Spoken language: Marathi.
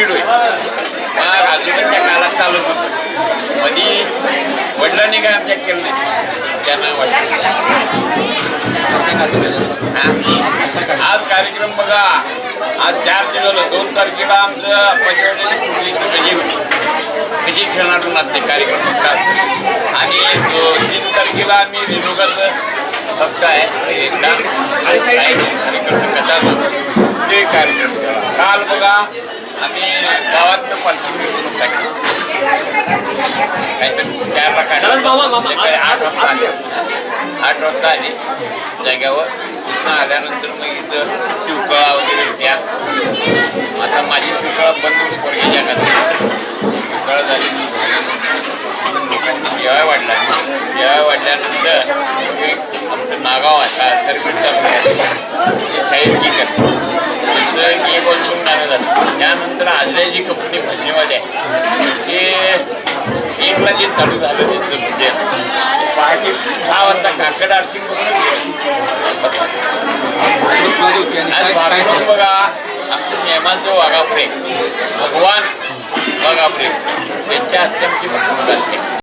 लीड होईल. मग आजोबांच्या काळात चालत होतं. मधी वडिलांनी काय आमच्या केलं नाही, त्यांना वाटलं. आज कार्यक्रम बघा, आज 4 दिवस 2 तारखेला आमचं विजय खेळणार नाते कार्यक्रम आणि 3 तारखेला आम्ही रेणुकाचं फक्त आहे एकदा कथा ते कार्यक्रम. काल बघा आम्ही गावात पालखी मिळवणूक टाकली, काहीतरी 4 लाख 8 वाजता आली. 8 वाजता आली जाग्यावर. तिथं आल्यानंतर मग इथं शिवकळा वगैरे त्या आता माझी शिवकळा बंद होती पोरग्याच्या खाली. शिवकळा झाली, लोकांनी जेवाय वाढला. जेवाय वाढल्यानंतर आमचं नागाव आता सरबीट तालुक्यात शाहीरकी करते तुमचं की बोलून गाणं झालं. त्यानंतर आजल्याची कंपनी भजनीमध्ये आहे ते 1ला जे चालू झालं त्यांचं म्हणजे पहाटे 6 वाजता काकड आरती करून बघा. आमचं नेमाचं वाघापुरे भगवान वाघापुरे त्यांच्या हस्ते आमची भजनी झाली.